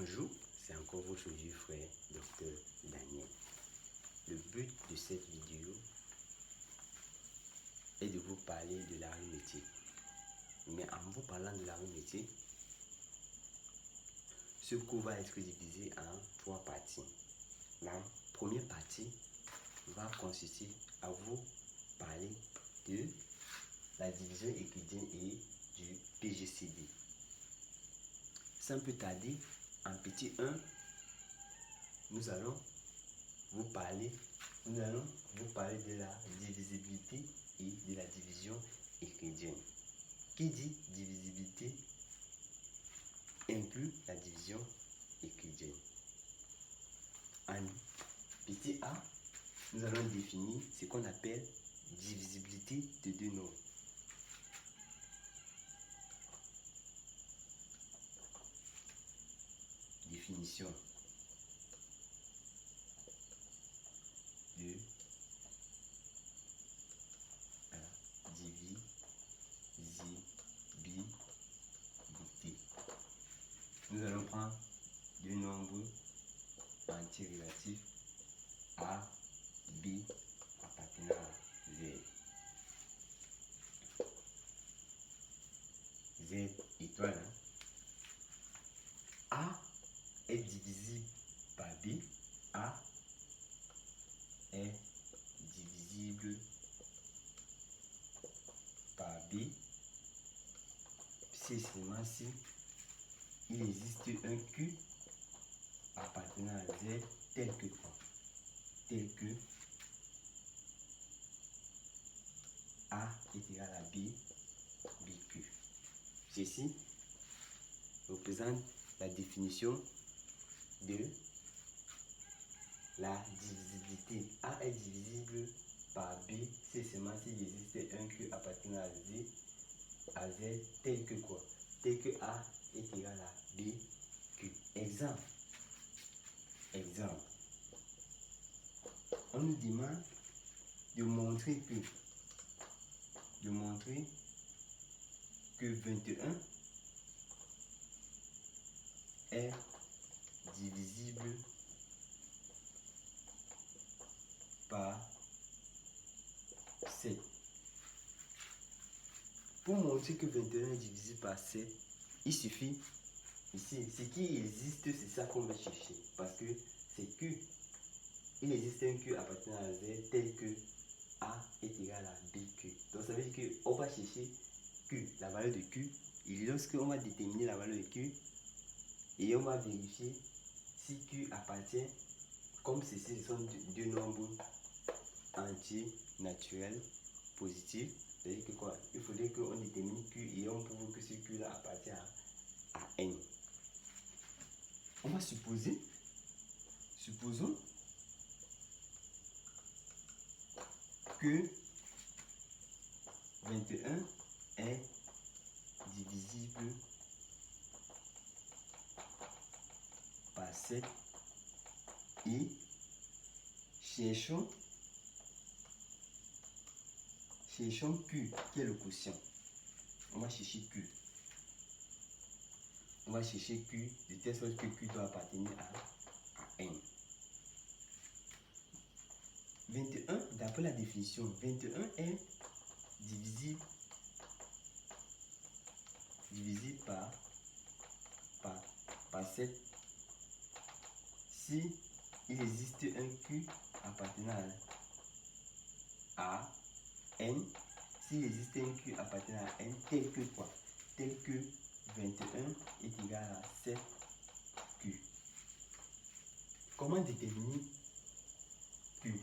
Bonjour, c'est encore votre vieux frère, Dr Daniel. Le but de cette vidéo est de vous parler de l'arithmétique. Mais en vous parlant de l'arithmétique, ce cours va être divisé en 3 parties. La première partie va consister à vous parler de la division euclidienne et du PGCD. Sans plus tarder, en petit 1, nous allons vous parler de la divisibilité et de la division euclidienne. Qui dit divisibilité inclut la division euclidienne. En petit a, nous allons définir ce qu'on appelle divisibilité de deux nombres. Définition de la divisibilité. Nous allons prendre deux nombres entiers relatifs A, B appartenant à Z. Z étoile. A est divisible par B. A est divisible par B. C'est seulement si il existe un Q appartenant à Z tel que quoi? Tel que A est égal à B, BQ. Ceci représente la définition de la divisibilité. A est divisible par B, c'est seulement s'il existe un Q appartenant à Z tel que quoi? Tel que A est égal à B, Q. Exemple. On nous demande de montrer que 21 est divisible par 7. Pour montrer que 21 est divisible par 7, il suffit, ici, ce qui existe, c'est ça qu'on va chercher. Parce que c'est Q. Il existe un Q appartenant à Z tel que A est égal à BQ. Donc ça veut dire qu'on va chercher Q, la valeur de Q. Et lorsqu'on va déterminer la valeur de Q, et on va vérifier si Q appartient, comme ceci, ce sont deux nombres entiers naturels positifs. C'est-à-dire que quoi? Il faudrait qu'on détermine Q et on prouve que ce Q-là appartient à N. On va supposons que 21 est divisible par 7 et cherchons Q, qui est le quotient. On va chercher Q. On va chercher Q de telle sorte que Q doit appartenir à N. 21, d'après la définition, 21 est divisible par 7 si il existe un Q appartenant à N, s'il existe un Q appartenant à N tel que quoi? Tel que 21 est égal à 7Q. Comment déterminer Q?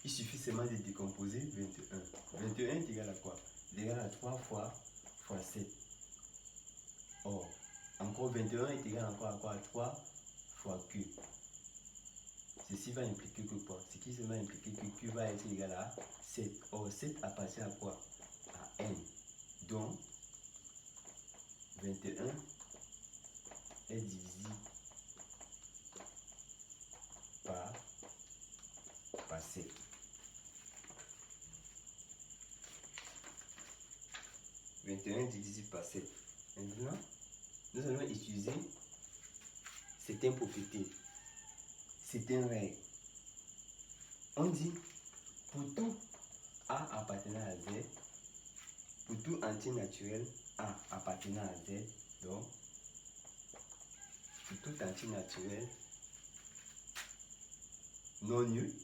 Il suffit seulement de décomposer 21. 21 est égal à quoi? Il est égal à 3 fois 7. Or, encore 21 est égal encore à quoi? À 3 fois Q. Ceci va impliquer que quoi? Ce qui va impliquer que Q va être égal à 7. Or, 7 appartient à quoi? À N. Donc, 21 est divisible par 7. « 21 divisible par 7. Maintenant, nous allons utiliser c'est un propriété, c'est un règle. On dit, pour tout A appartenant à Z, pour tout entier naturel A appartenant à Z, donc, pour tout entier naturel non nul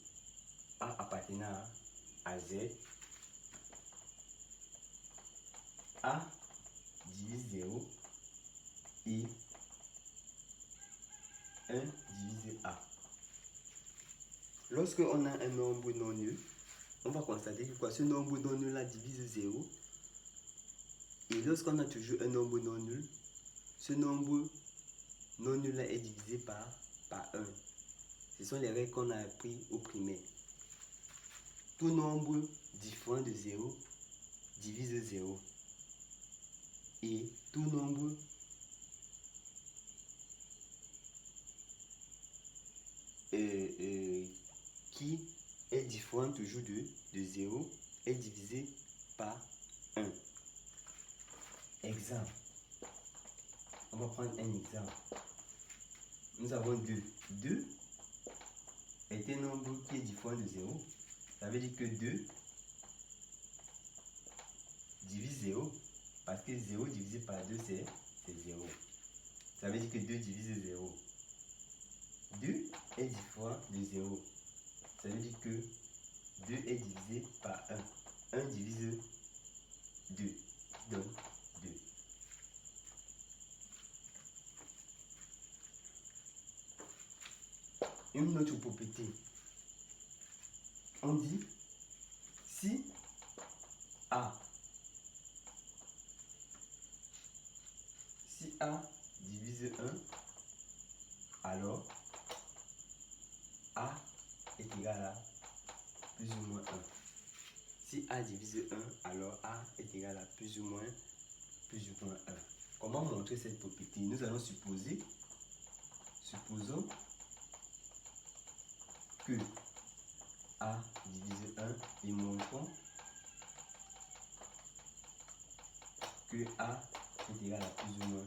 A appartenant à Z, A divise 0 et 1 divisé A. Lorsque on a un nombre non nul, on va constater que quoi, ce nombre non nul là divise 0. Et lorsqu'on a toujours un nombre non nul, ce nombre non nul là est divisé par 1. Ce sont les règles qu'on a appris au primaire. Tout nombre différent de 0 divise 0. Et tout nombre qui est différent toujours de 0 est divisé par 1. Exemple. On va prendre un exemple. Nous avons 2. 2 est un nombre qui est différent de 0. Ça veut dire que 2 divise 0. Parce que 0 divisé par 2, c'est 0. Ça veut dire que 2 divise 0. 2 est différent de 0. Ça veut dire que 2 est divisé par 1. 1 divise 2, qui donne 2. Une autre propriété. On dit, si A divise 1, alors A est égal à plus ou moins 1. Si A divise 1, alors A est égal à plus ou moins 1. Comment montrer cette propriété? Nous allons supposons que A divise 1 et montrons que A est égal à plus ou moins 1.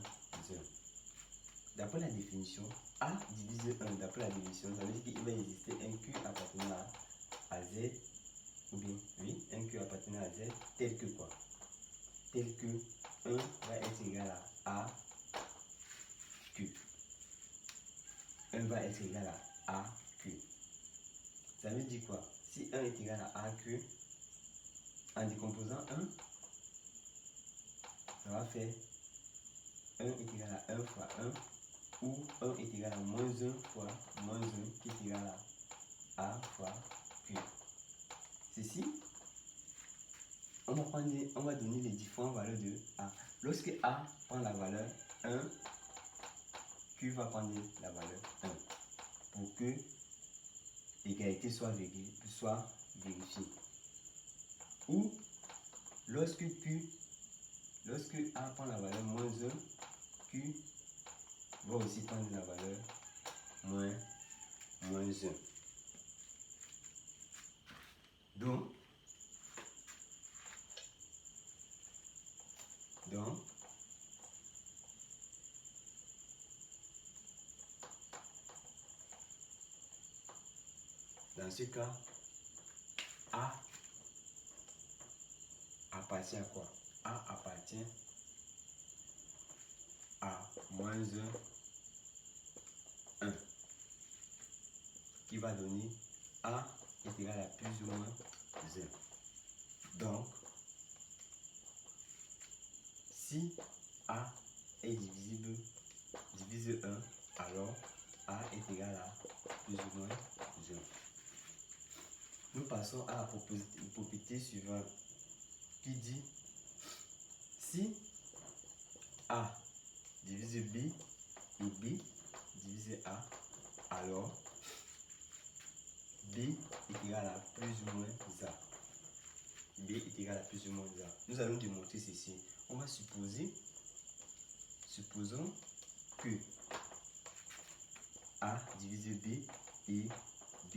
D'après la définition, A divise 1, d'après la définition, ça veut dire qu'il va exister un Q appartenant à Z, ou bien, oui, un Q appartenant à Z, tel que quoi? Tel que 1 va être égal à Q. 1 va être égal à AQ. Ça veut dire quoi? Si 1 est égal à AQ, en décomposant 1, ça va faire 1 est égal à 1 fois 1, ou 1 est égal à moins 1 fois moins 1, qui est égal à A fois Q. Ceci, on va donner les différentes valeurs de A. Lorsque A prend la valeur 1, Q va prendre la valeur 1. Pour que l'égalité soit vérifiée. Ou lorsque A prend la valeur moins 1, Q va aussi prendre la valeur moins 1. Donc, dans ce cas, A appartient à quoi? A appartient à moins 1, qui va donner A est égal à plus ou moins 1. Donc, si A est divise 1, alors A est égal à plus ou moins 1. Nous passons à la propriété suivante qui dit, si A divise B et B divise A, alors B est égal à plus ou moins A. B est égal à plus ou moins A. Nous allons démontrer ceci. On va supposons que A divise B et B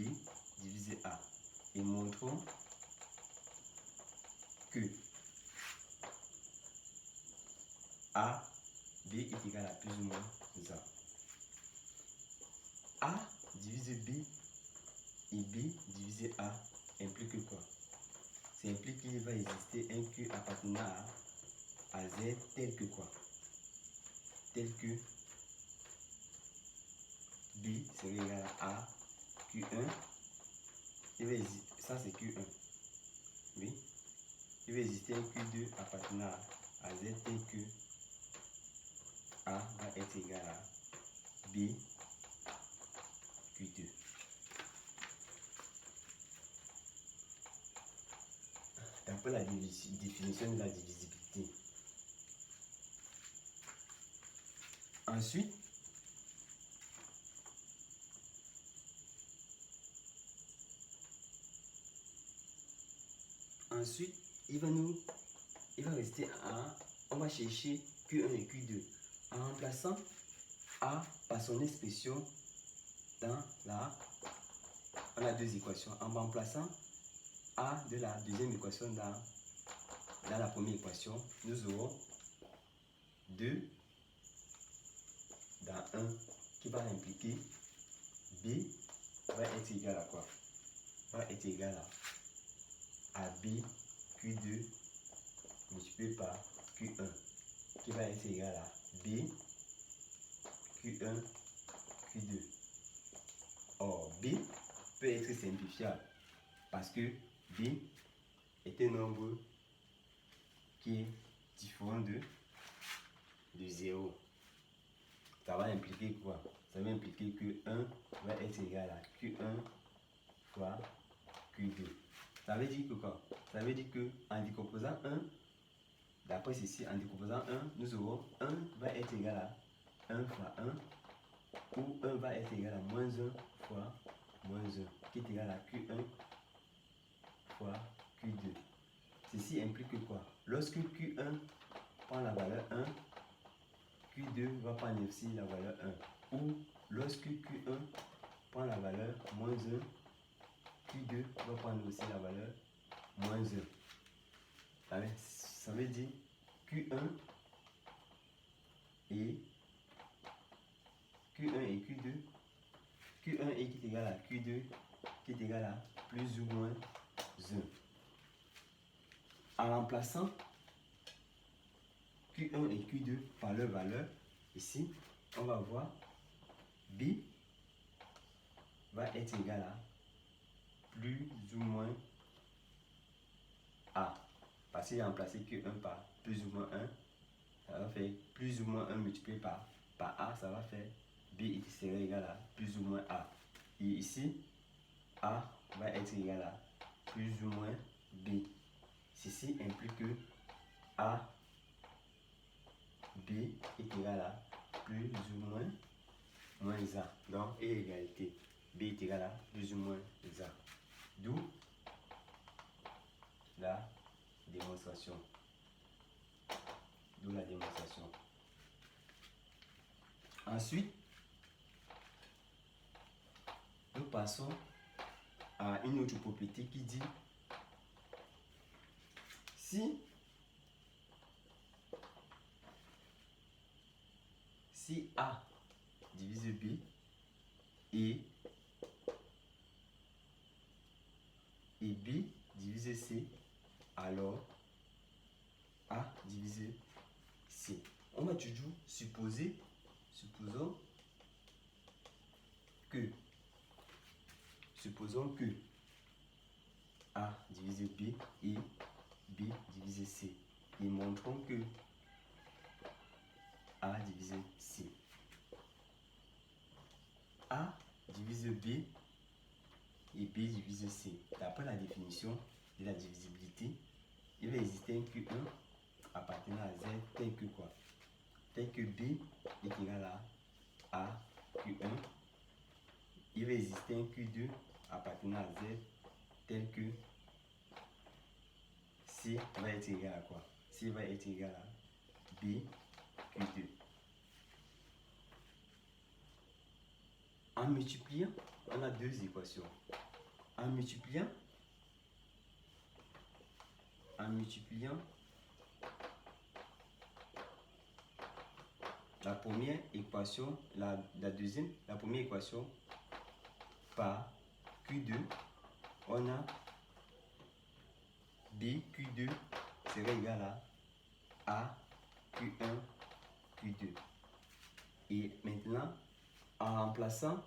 divise A. Et montrons que A, B est égal à plus ou moins A. A divisé B et B divisé A implique quoi? Ça implique qu'il va exister un Q appartenant à Z tel que quoi? Tel que B serait égal à A Q1. Ça c'est Q1. Oui. Il va exister un Q2 appartenant à Z tel que A va être égal à B Q2. D'après la définition de la divisibilité. Ensuite, il va rester on va chercher Q1 et Q2 en remplaçant A par son expression dans on a deux équations. En remplaçant A de la deuxième équation dans la première équation, nous aurons 2 dans 1 qui va impliquer B va être égal à quoi? Va être égal à B Q2 multiplié par Q1 qui va être égal à B Q1 Q2. Or, B peut être simplifiable parce que B est un nombre qui est différent de 0. Ça va impliquer quoi? Ça va impliquer que 1 va être égal à Q1 fois Q2. Ça veut dire que quoi? Ça veut dire que en décomposant 1, d'après ceci, en décomposant 1, nous aurons 1 va être égal à 1 fois 1, ou 1 va être égal à moins 1 fois moins 1, qui est égal à Q1 fois Q2. Ceci implique quoi? Lorsque Q1 prend la valeur 1, Q2 va prendre aussi la valeur 1. Ou lorsque Q1 prend la valeur moins 1, Q2 va prendre aussi la valeur moins 1. Ça veut dire Q1 et Q2. Q1 est qui est égal à Q2 qui est égal à plus ou moins 1. En remplaçant Q1 et Q2 par leur valeur, ici, on va voir B va être égal à plus ou moins A. Parce qu'il a remplacé Q1 par plus ou moins 1, ça va faire plus ou moins 1 multiplié par A, ça va faire B serait égal à plus ou moins A. Et ici, A va être égal à plus ou moins B. Ceci implique que A, B est égal à plus ou moins A. Donc, et égalité. B est égal à plus ou moins A. D'où la démonstration. Ensuite, nous passons à une autre propriété qui dit si A divise B et B divise C, alors A divise C. On va toujours supposons que A divise B et B divise C. Et montrons que A divise C. A divise B et B divise C. D'après la définition de la divisibilité, il va exister un Q1 appartenant à Z tel que quoi? Tel que B est égal à A Q1. Il va exister un Q2 appartenant à Z tel que C va être égal à quoi? C va être égal à B Q2. En multipliant, on a deux équations. En multipliant la première équation, la première équation par Q2, on a BQ2 serait égal à AQ1, Q2. Et maintenant, en remplaçant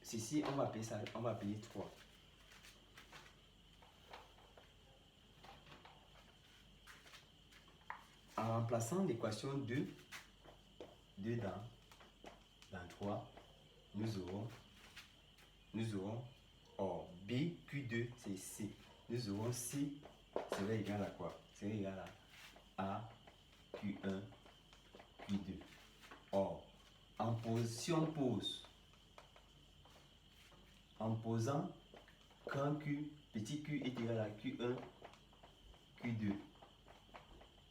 ceci, on va appeler ça, on va appeler 3. En remplaçant l'équation 2 dans 3, nous aurons or BQ2 c'est C. Nous aurons C serait égal à quoi? Serait égal à AQ1, Q2. Or, si on pose, en posant grand Q, petit q est égal à Q1, Q2,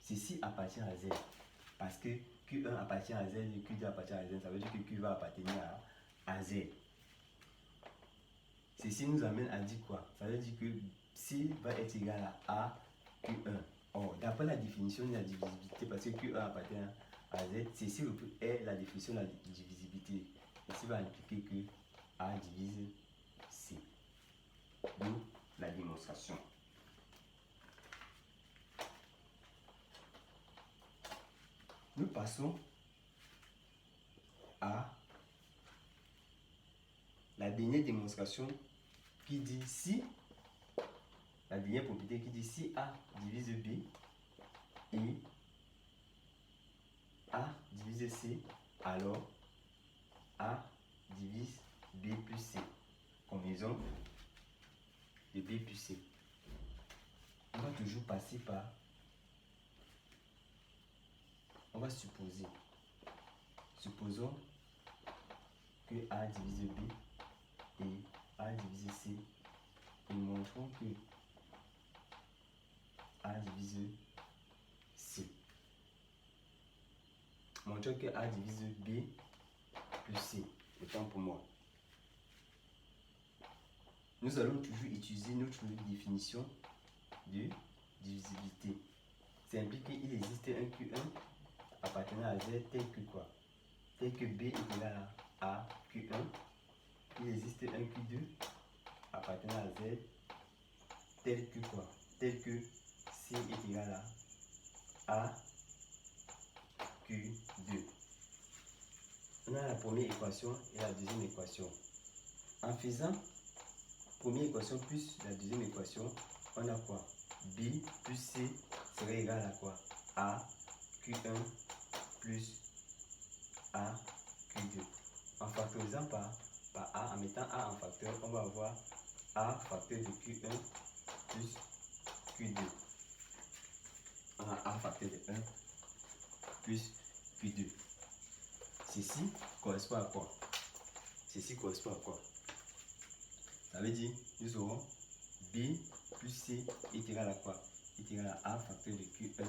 ceci appartient à Z. Parce que Q1 appartient à Z et Q2 appartient à Z, ça veut dire que Q va appartenir à Z. Ceci nous amène à dire quoi? Ça veut dire que C va être égal à Q1. Or, d'après la définition de la divisibilité, parce que Q1 appartient à Z, ceci est la définition de la divisibilité. Ceci va impliquer que A divise C. D'où la démonstration. Nous passons à la dernière démonstration qui dit si, la dernière propriété qui dit si A divise B et A divise C, alors A divise B plus C. Combinaison de B plus C. On va toujours passer par, on va supposer, supposons que A divise B et A divise C et montrons que A divise C. Montrons que A divise B plus C. Autant pour moi. Nous allons toujours utiliser notre définition de divisibilité. Ça implique qu'il existe un Q1 appartenant à Z tel que quoi? Tel que B est égal à Q1. Il existe un Q2 appartenant à Z tel que quoi? Tel que C est égal à Q2. On a la première équation et la deuxième équation. En faisant première équation plus la deuxième équation, on a quoi? B plus C serait égal à quoi? A Q1 plus A Q2. En factorisant par A, en mettant A en facteur, on va avoir A facteur de Q1 plus Q2. On a A facteur de 1 plus Q2. Ceci correspond à quoi? Ceci correspond à quoi? Ça veut dire, nous aurons B plus C est égal à quoi? Est égal à A facteur de Q1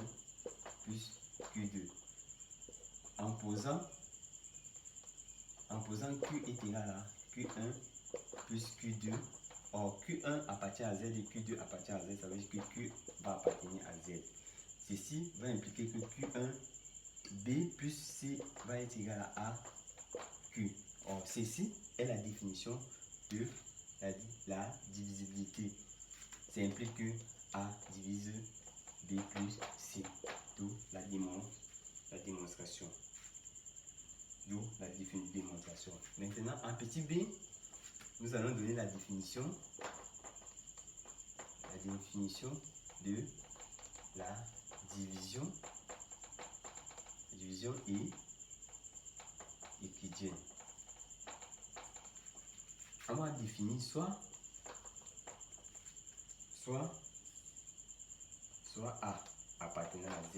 plus Q2. En posant Q est égal à Q1 plus Q2. Or, Q1 appartient à Z et Q2 appartient à Z. Ça veut dire que Q va appartenir à Z. Ceci va impliquer que Q1, B plus C va être égal à A, Q. Or, ceci est la définition de la divisibilité. Ça implique que A divise B plus C. D'où la démonstration. D'où la démonstration. Maintenant, en petit b, nous allons donner la définition de la division et euclidienne. On va définir soit A appartenant à Z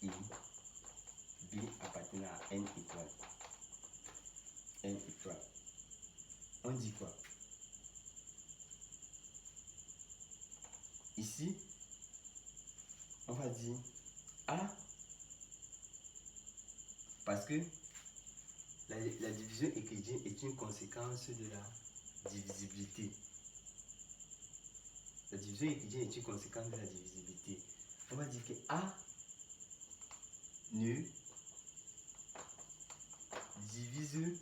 et B appartenant à N étoile. On dit quoi? Ici, on va dire A, parce que la division euclidienne est une conséquence de la divisibilité. La division euclidienne est une conséquence de la divisibilité. On va dire que A ne divise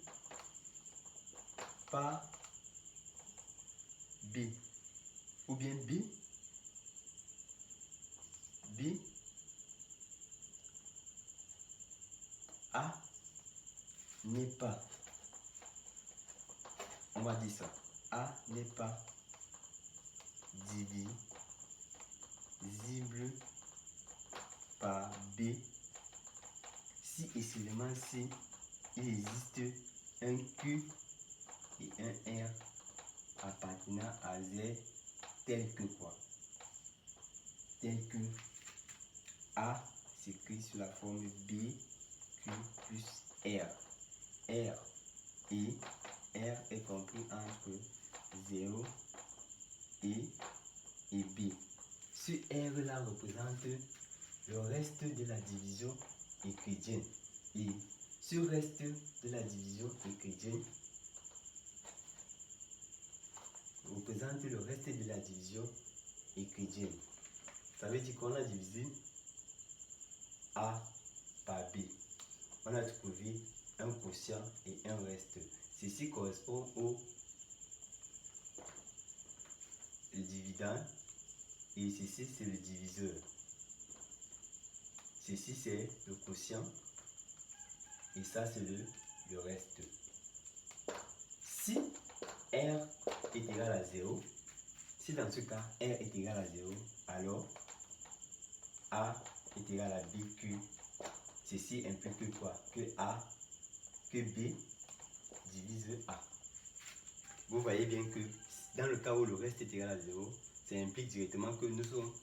par B. Ou bien B A n'est pas, on va dire ça, A n'est pas divisible par B si et seulement si il existe un Q et un R appartenant à Z tel que quoi? Tel que A s'écrit sous la forme B, Q plus R. R est compris entre 0 et B. Ce R là représente le reste de la division euclidienne. Et ce reste de la division euclidienne représente le reste de la division euclidienne. Ça veut dire qu'on a divisé A par B. On a trouvé un quotient et un reste. Ceci correspond au dividende et ceci c'est le diviseur. Ceci c'est le quotient et ça c'est le reste. Si R est égal à 0, si dans ce cas R est égal à 0, alors A est égal à BQ. Ceci implique quoi? Que B divise A. Vous voyez bien que dans le cas où le reste est égal à 0, ça implique directement que nous sommes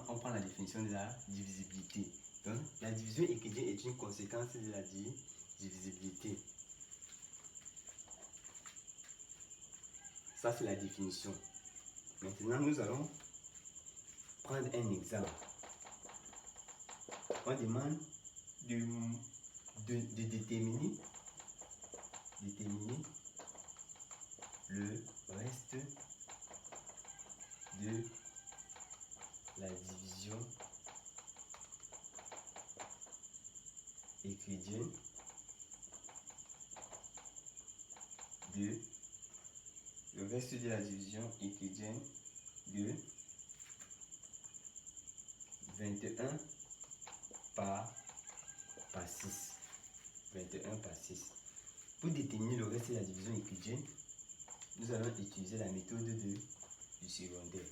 on prend la définition de la divisibilité. Donc, la division euclidienne est une conséquence de la divisibilité. Ça, c'est la définition. Maintenant, nous allons prendre un exemple. On demande de déterminer le reste de la division euclidienne le reste de la division euclidienne de 21 par 6. 21 par 6. Pour déterminer le reste de la division euclidienne, nous allons utiliser la méthode du secondaire.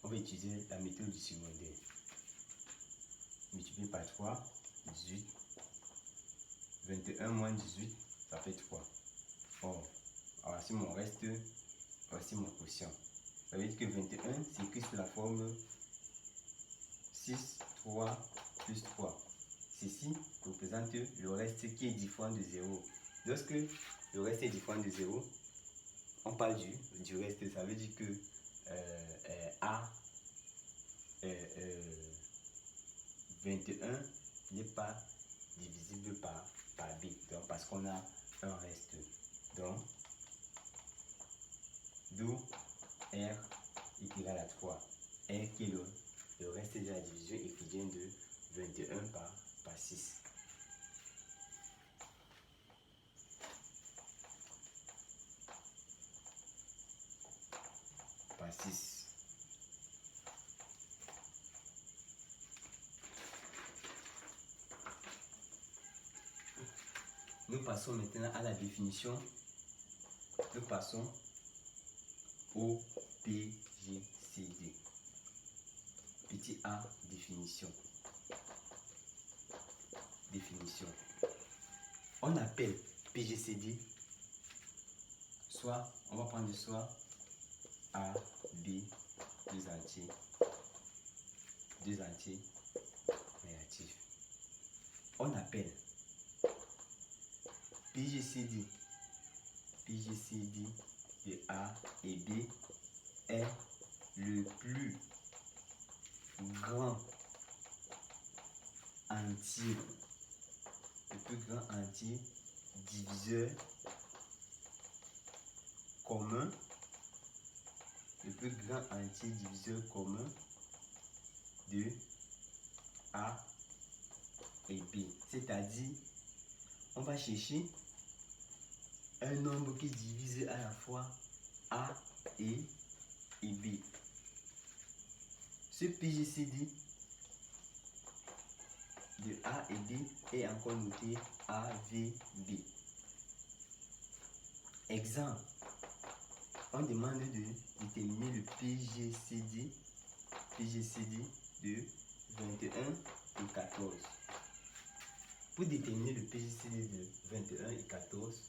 On va utiliser la méthode du secondaire. Multiplié par 3, 18. 21 moins 18, ça fait 3. Bon, voici mon reste, voici mon quotient. Ça veut dire que 21, c'est écrit sous la forme 6, 3, plus 3. Ceci représente le reste qui est différent de 0. Lorsque le reste est différent de 0, on parle du reste. Ça veut dire que A 21 n'est pas divisible par B. Donc, parce qu'on a un reste. Donc, d'où R est égal à 3. R qui est le reste de la division euclidienne de 21 par 6. Par 6. Nous passons maintenant à la définition. Nous passons au PGCD. Petit a, définition. Définition. On appelle PGCD soit, on va prendre soit A, B, deux entiers négatifs. On appelle PGCD de A et B est le plus grand entier, diviseur commun, le plus grand entier diviseur commun de A et B. C'est-à-dire, on va chercher un nombre qui divise à la fois A et B. Ce PGCD de A et B est encore noté AVB. Exemple, on demande de déterminer le PGCD de 21 et 14. Pour déterminer le PGCD de 21 et 14,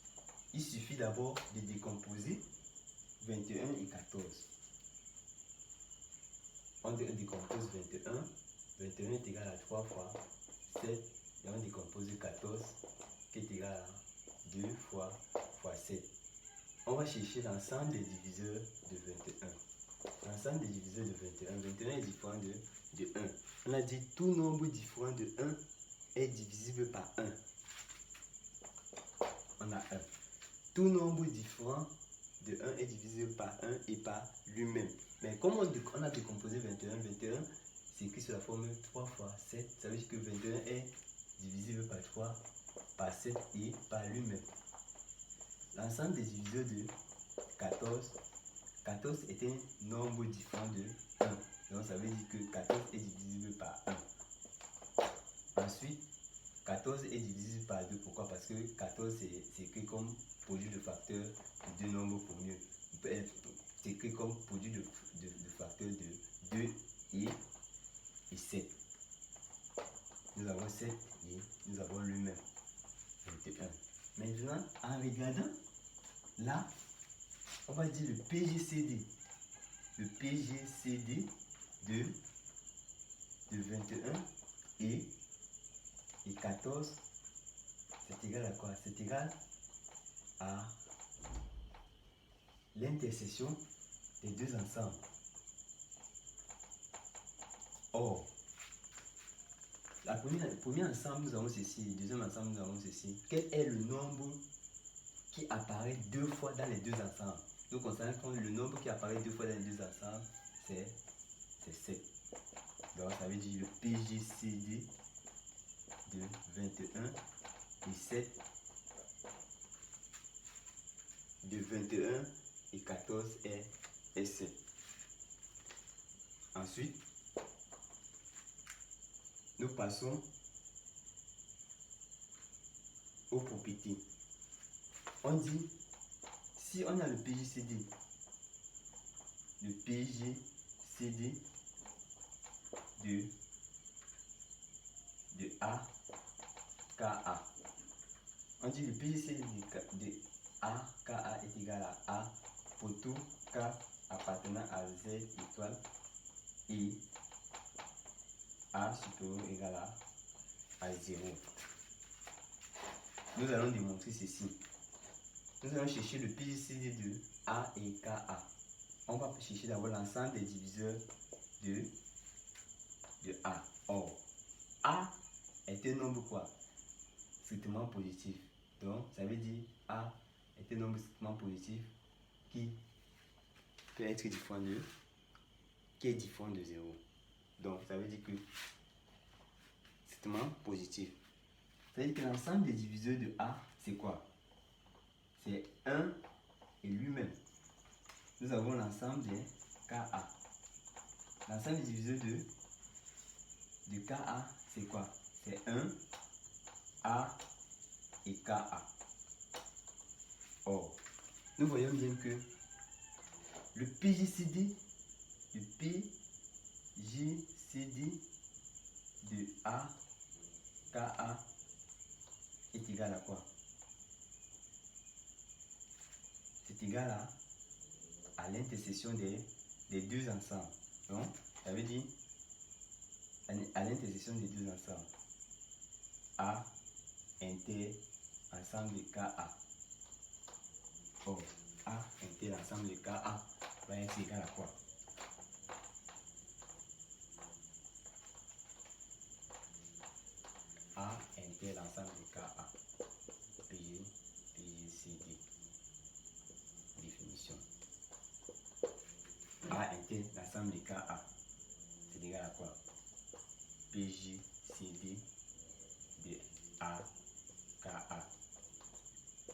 il suffit d'abord de décomposer 21 et 14. On décompose 21. 21 est égal à 3 fois 7. Et on décompose 14 qui est égal à 2 fois 7. On va chercher l'ensemble des diviseurs de 21. L'ensemble des diviseurs de 21. 21 est différent de 1. On a dit tout nombre différent de 1 est divisible par 1. On a 1. Tout nombre différent de 1 est divisible par 1 et par lui-même. Mais comme on a décomposé 21, 21 c'est écrit sur la formule 3 fois 7. Ça veut dire que 21 est divisible par 3, par 7 et par lui-même. L'ensemble des diviseurs de 14, 14 est un nombre différent de 1. Donc ça veut dire que 14 est divisible par 1. Ensuite, 14 est divisible par 2. Pourquoi? Parce que 14 c'est écrit comme produit de facteurs de deux nombres pour mieux. C'est écrit comme produit de facteurs de 2 et 7. Nous avons 7 et nous avons lui-même 21. Maintenant, en regardant là, on va dire le PGCD. Le PGCD de 21 et 14, c'est égal à quoi? C'est égal à l'intersection des deux ensembles. Or, le premier ensemble, nous avons ceci. Le deuxième ensemble, nous avons ceci. Quel est le nombre qui apparaît deux fois dans les deux ensembles? Nous constatons que le nombre qui apparaît deux fois dans les deux ensembles, c'est 7. Donc, ça veut dire le PGCD de 21 et 7 de 21 et 14 est 7. Ensuite, nous passons aux propriétés. On dit, si on a le PGCD de A, KA. On dit le PGCD de A, KA est égal à A pour tout K appartenant à Z étoile et A supérieur ou égal à 0. Nous allons démontrer ceci. Nous allons chercher le PGCD de A et KA. On va chercher d'abord l'ensemble des diviseurs de A. Or, A est un nombre quoi? Strictement positif. Donc, ça veut dire A est un nombre strictement positif qui peut être différent de, qui est différent de 0. Donc, ça veut dire que strictement positif. Ça veut dire que l'ensemble des diviseurs de A, c'est quoi? C'est 1 et lui-même. Nous avons l'ensemble des KA. L'ensemble des diviseurs de KA, c'est quoi? C'est 1, A et KA. Or, nous voyons bien que le PGCD de A, KA est égal à quoi? C'est égal à l'intersection des deux ensembles. Donc, ça veut dire à l'intersection des deux ensembles. A inter ensemble de KA. Or, A inter ensemble de KA va être égal à quoi? A inter l'ensemble de KA. PGCD. Définition. A inter l'ensemble de KA. C'est égal à quoi? PGCD de A, KA.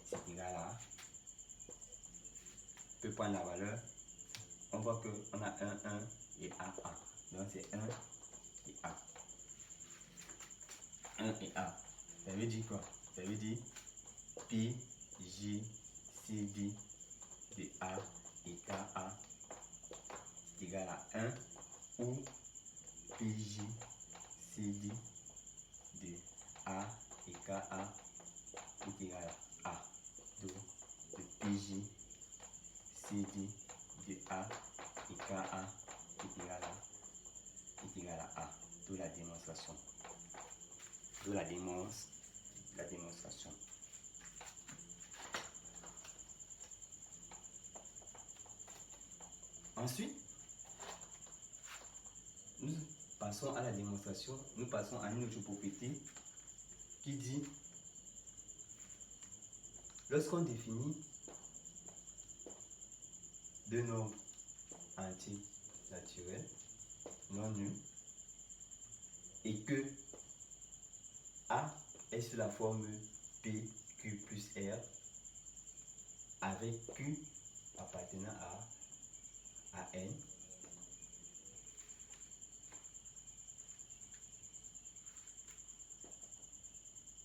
C'est égal à peux prendre la valeur. On voit qu'on a 1 et A. Donc c'est 1 et A. 1 et A. Ça veut dire quoi? Ça veut dire P, J, C, D de A et KA est égal à 1 ou PJ, CD de A et KA est égal à A. Donc le PJ, CD de A et KA est égal à A. D'où la démonstration. D'où la démonstration. Ensuite, nous passons à la démonstration. Nous passons à une autre propriété qui dit lorsqu'on définit deux nombres entiers naturels non nuls et que A est sous la forme P, Q plus R avec Q appartenant à N,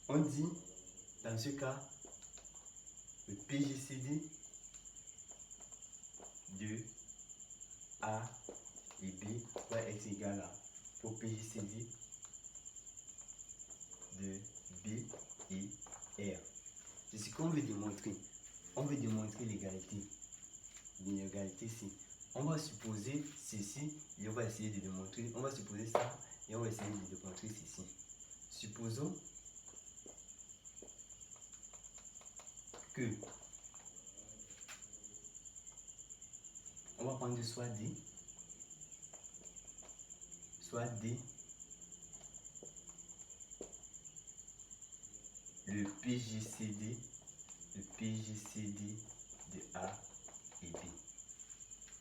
on dit dans ce cas le PJCD de A et B va être égal au PJCD de B et R. C'est ce qu'on veut démontrer. On veut démontrer l'égalité. L'inégalité ici. On va supposer ceci et on va essayer de démontrer. On va supposer ça et on va essayer de démontrer ceci. Supposons que on va prendre soit D le PJCD de A et B.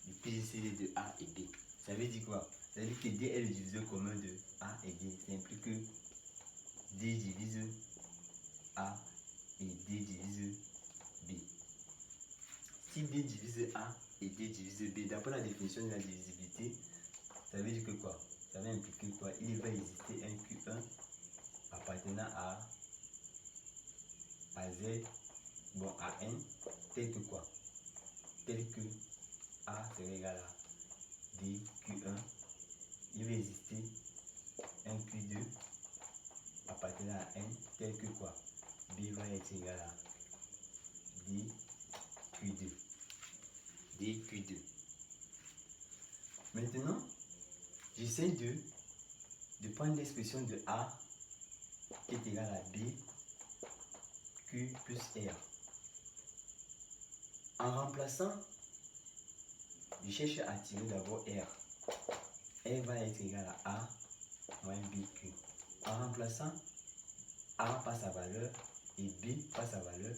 Le PJCD de A et B. Ça veut dire quoi? Ça veut dire que D est le diviseur commun de A et D. Ça implique que D divise A et D divise B. Si D divise A et D divise B, d'après la définition de la divisibilité, ça veut dire que quoi? Ça va impliquer quoi? Il va exister un Q1 appartenant à Z, bon à N, tel que quoi? Tel que A serait égal à D Q1. Il va exister un Q2 appartenant à N, tel que quoi? B va être égal à D Q2. D Q2. Maintenant, j'essaie de prendre l'expression de A qui est égal à B Q plus R. En remplaçant, je cherche à tirer d'abord R. R va être égal à A moins BQ. En remplaçant A par sa valeur et B par sa valeur,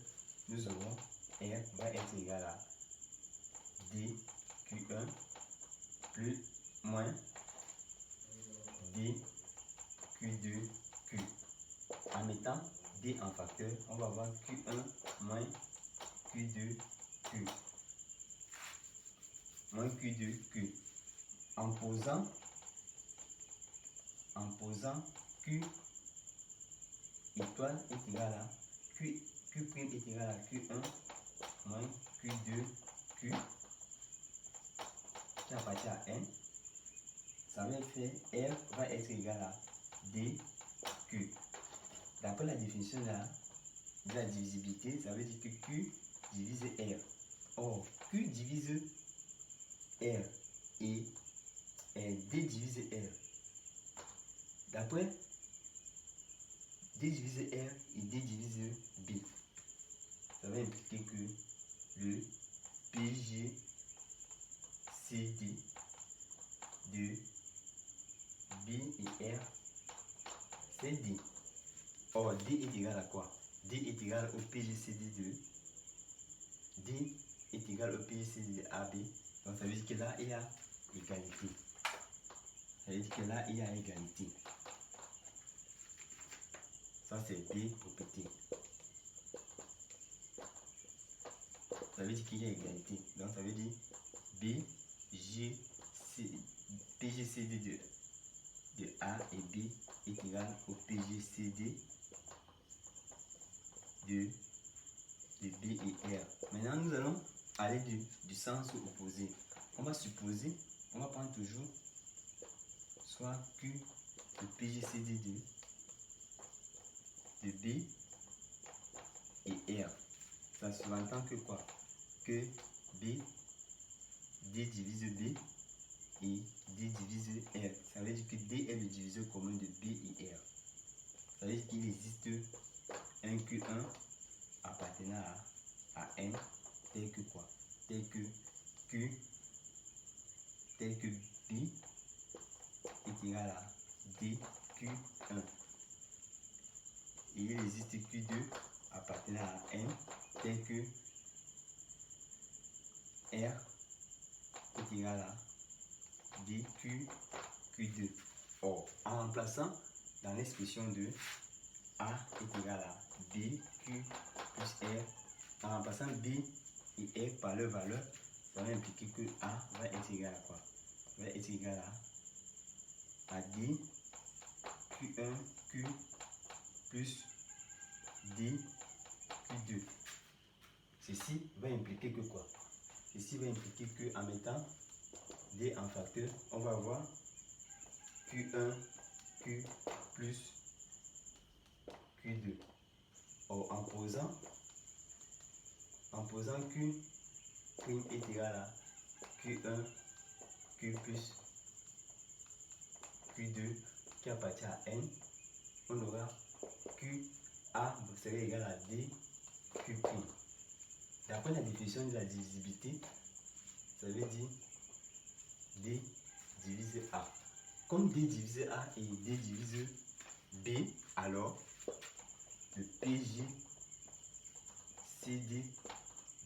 nous aurons R va être égal à DQ1 plus moins DQ2Q. En mettant D en facteur, on va avoir Q1 moins Q2Q. Moins Q2Q. En posant Q étoile est égal à Q' est égal à Q1 moins Q2Q qui appartient à N. Ça va faire R va être égal à DQ. D'après la définition de la divisibilité, ça veut dire que Q divise R. Or, Q divise R et D divise R. D'après D divise R et D divise B, ça va impliquer que le PGCD de B et R, c'est D. Or, D est égal à quoi? D est égal au PGCD de D est égal au PGCD de AB. Donc, ça veut dire que là, il y a égalité. Ça veut dire que là, il y a égalité. Ça, c'est B propriété. ça veut dire qu'il y a égalité. Donc ça veut dire PGCD de A et B est égal au PGCD de B et R. Maintenant, nous allons aller du sens opposé. On va supposer, on va prendre toujours soit Q de PGCD de B et R. Ça sous-entend que quoi? Que B, D divise B et D divise R. Ça veut dire que D est le diviseur commun de B et R. Ça veut dire qu'il existe un Q1 appartenant à N tel que quoi? Tel que B est égal à DQ1. Et il existe Q2 appartenant à N tel que R est égal à DQ2. Or, en remplaçant dans l'expression de A est égal à BQ plus R, en remplaçant B et R par leur valeur, ça va impliquer que A va être égal à quoi? Va être égal à D Q1Q plus D Q2. Ceci va impliquer que quoi? Ceci va impliquer que en mettant D en facteur, on va avoir Q1 Q plus Q2. Or, en posant Q prime est égal à Q1 Q plus Q2 qui appartient à N, on aura QA serait égal à D Q prime. D'après la définition de la divisibilité, ça veut dire D divise A. Comme D divise A et D divise B, alors le PGCD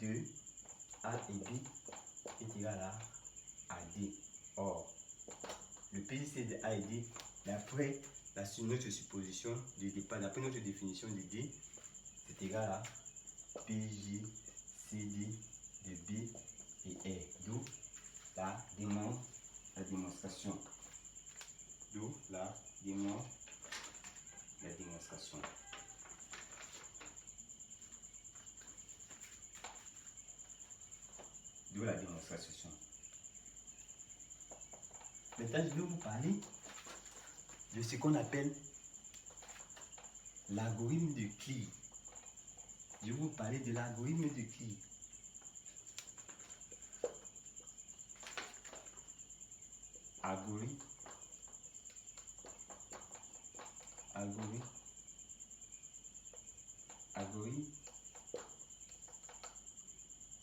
de A et B est égal à D. Or, le PGCD de A et D, d'après notre supposition de départ, d'après notre définition de D, c'est égal à PGCD de B et R. D'où la démonstration. D'où la démonstration. D'où la démonstration. Maintenant, je vais vous parler de ce qu'on appelle l'algorithme de Clear. Je vais vous parler de l'algorithme de Clear. Algorithme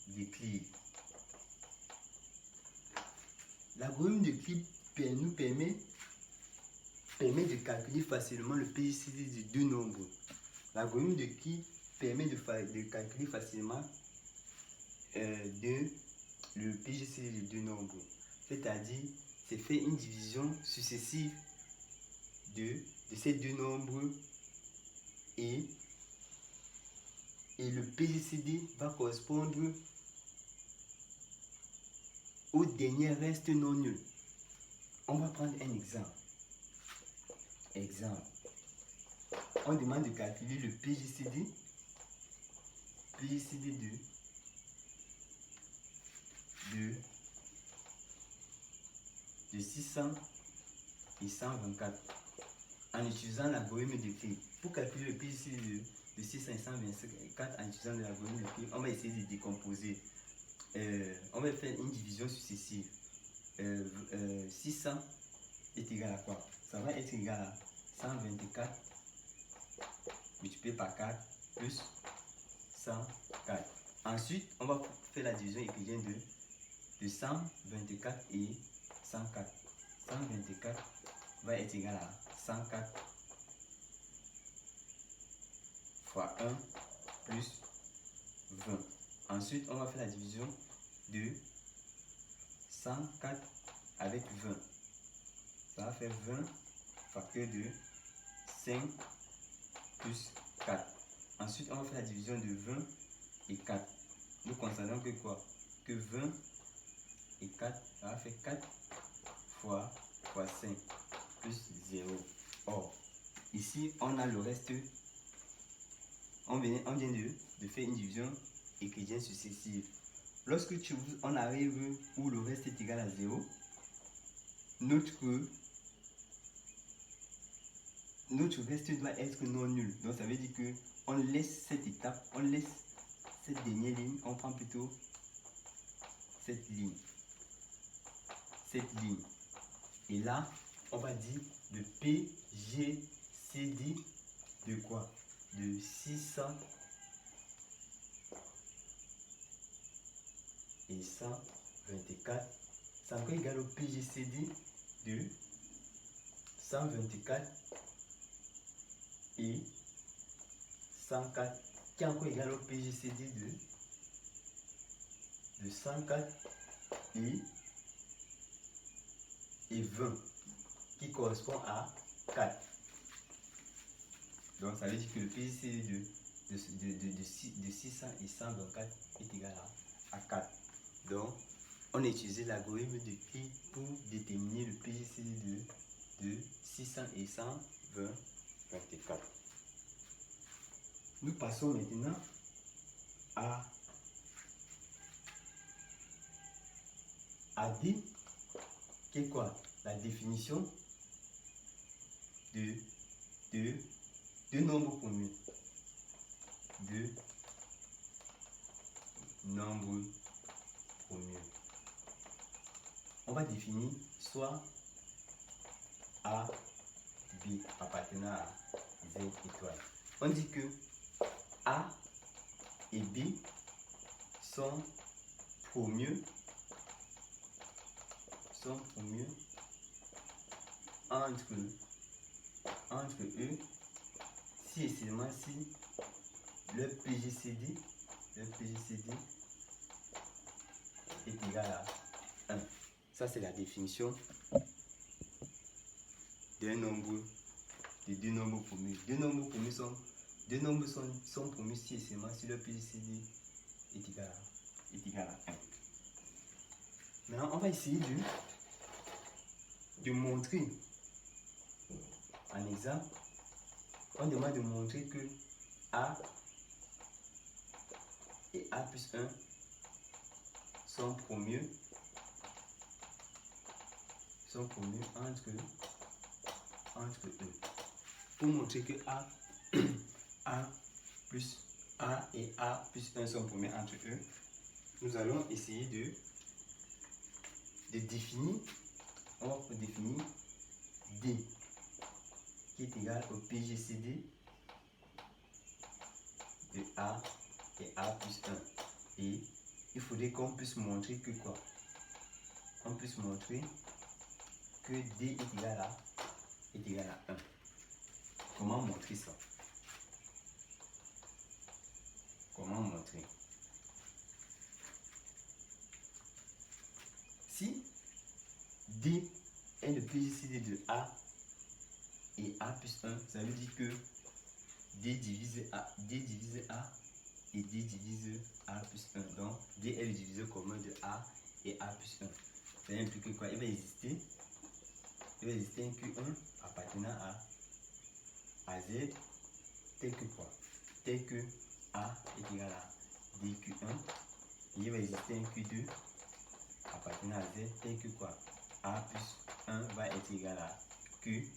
de Clear. L'algorithme de Clear nous permet de calculer facilement le PGCD de deux nombres. L'algorithme de Clear permet de calculer facilement le PGCD de deux nombres. C'est-à-dire, c'est faire une division successive de ces deux nombres et le PGCD va correspondre au dernier reste non nul. On va prendre un exemple. On demande de calculer le PGCD de 600 et 124 en utilisant l'algorithme de Clear. Pour calculer le PGCD de 600 et 124 en utilisant l'algorithme de Clear, on va essayer de décomposer. On va faire une division successive. 600 est égal à quoi? Ça va être égal à 124 multiplié par 4 plus 104. Ensuite, on va faire la division euclidienne de 124 et 104. 124 va être égal à 104 fois 1 plus 20. Ensuite, on va faire la division de 104 avec 20. Ça va faire 20 facteur de 5 plus 4. Ensuite, on va faire la division de 20 et 4. nous constatons que quoi? Que 20 et 4, ça va faire 4 fois 5 plus 0. Or, ici, on a le reste. On vient de faire une division euclidienne successive. Lorsque on arrive où le reste est égal à 0, notre reste doit être non nul. Donc ça veut dire que on laisse cette étape, on laisse cette dernière ligne, on prend plutôt cette ligne. Et là, on va dire le PGCD de quoi? De 600 et 124. C'est encore égal au PGCD de 124 et 104, qui est encore égal au PGCD de 104 et 20, qui correspond à 4. Donc ça veut dire que le PGCD de 600 et 124 est égal à 4. Donc on a utilisé l'algorithme de Clee pour déterminer le PGCD de 600 et 124. Nous passons maintenant à D, qui est quoi? La définition de nombres communs. De nombres communs. On va définir soit A, B appartenant à Z étoile. On dit que A et B sont promieux entre eux si et seulement si le PGCD est égal à 1. Ça c'est la définition d'un nombre, de deux nombres promus. Deux nombres sont promus si et seulement si le PGCD est égal à 1. Maintenant, on va essayer de montrer un exemple. On demande de montrer que A et A plus 1 sont promus entre eux. Pour montrer que A et A plus 1 sont promus entre eux, nous allons essayer de définir, on va définir D qui est égal au PGCD de A et A plus 1. Et il faudrait qu'on puisse montrer que quoi? On puisse montrer que D est égal à 1. Comment montrer ça? Comment montrer? Si D est le PGCD de A et A plus 1, ça veut dire que D divise A et D divise A plus 1. Donc D est le diviseur commun de A et A plus 1. Ça implique quoi? Il va exister un Q1 appartenant à Z tel que quoi? Tel que A est égal à DQ1. Et il va exister un Q2 appartenant à Z tel que quoi? A plus 1 va être égal à Q2.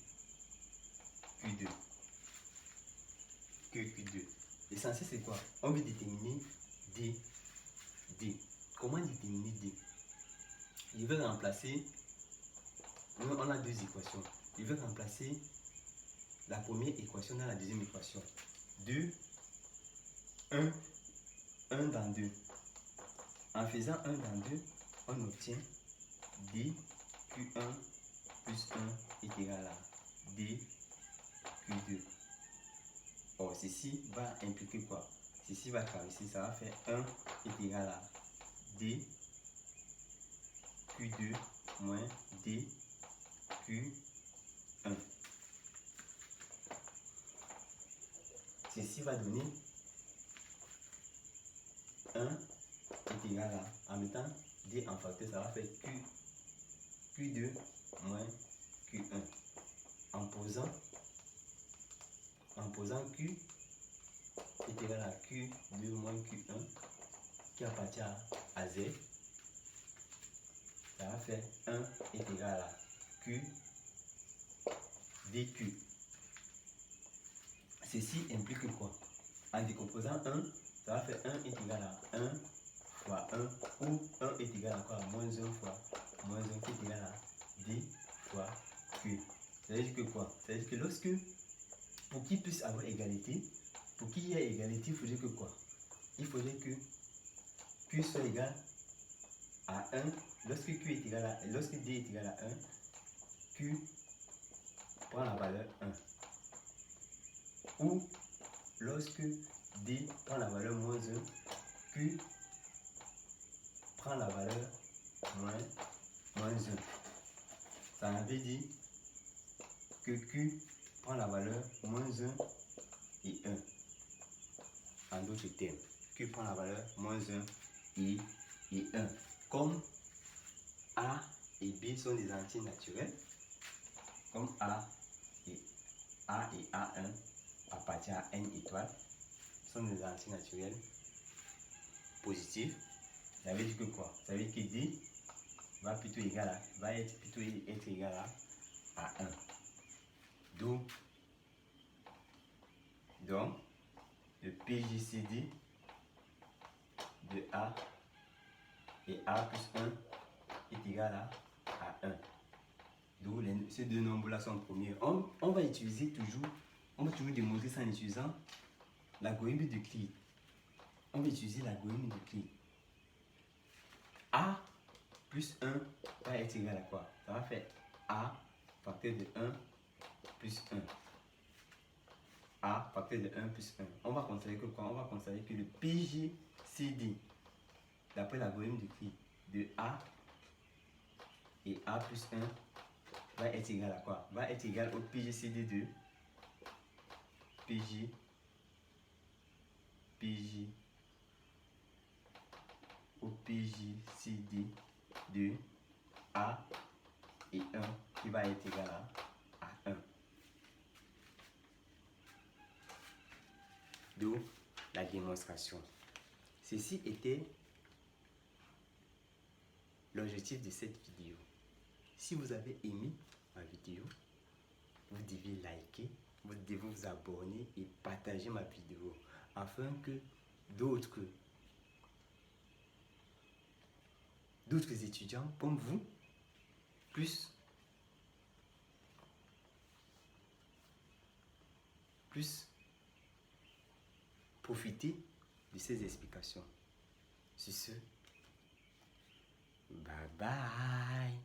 L'essentiel c'est quoi? On veut déterminer D. Comment déterminer D? Je vais remplacer, on a deux équations. Je vais remplacer la première équation dans la deuxième équation. 1 dans 2. En faisant 1 dans 2, on obtient DQ1 plus 1 est égal à DQ2. Or, ceci va impliquer quoi? Ceci va clarifier, ça va faire 1 est égal à DQ2 moins DQ1. Ceci va donner 1 est égal à, en mettant D en facteur, ça va faire Q2 moins Q1. En posant Q est égal à Q2 moins Q1 qui appartient à Z, ça va faire 1 est égal à Q dQ. Ceci implique quoi? En décomposant 1, ça va faire 1 est égal à 1 fois 1, ou 1 est égal à quoi? Moins 1 fois moins 1 qui est égal à D fois Q. Ça veut dire que quoi? Ça veut dire que lorsque, pour qu'il puisse avoir égalité, pour qu'il y ait égalité, il faudrait que quoi? Il faudrait que Q soit égal à 1. Lorsque D est égal à 1, Q prend la valeur 1. Ou lorsque D prend la valeur moins 1, Q prend la valeur moins 1. Ça veut dire que Q prend la valeur moins 1 et 1. En d'autres termes, Q prend la valeur moins 1 et 1. Comme A et B sont des entiers naturels, comme A et A1 appartient à n étoiles, sont des entiers naturels positifs. Ça veut dire que quoi? Ça veut dire que D va être plutôt égal à 1. Donc, le PJCD de A et A plus 1 est égal à 1. Donc, ces deux nombres-là sont premiers. On va toujours démontrer ça en utilisant l'algorithme d'Euclide. On va utiliser l'algorithme d'Euclide. A plus 1 va être égal à quoi? Ça va faire A facteur de 1 plus 1. A facteur de 1 plus 1. On va considérer que quoi? On va considérer que le PJCD, d'après l'algorithme d'Euclide, de A et A plus 1 va être égal à quoi? Va être égal au PJCD de au PJCD de A et 1 qui va être égal à 1. D'où la démonstration. Ceci était l'objectif de cette vidéo. Si vous avez aimé ma vidéo, vous devez liker, vous devez vous abonner et partager ma vidéo afin que d'autres étudiants comme vous puissent profiter de ces explications. Sur ce, bye bye.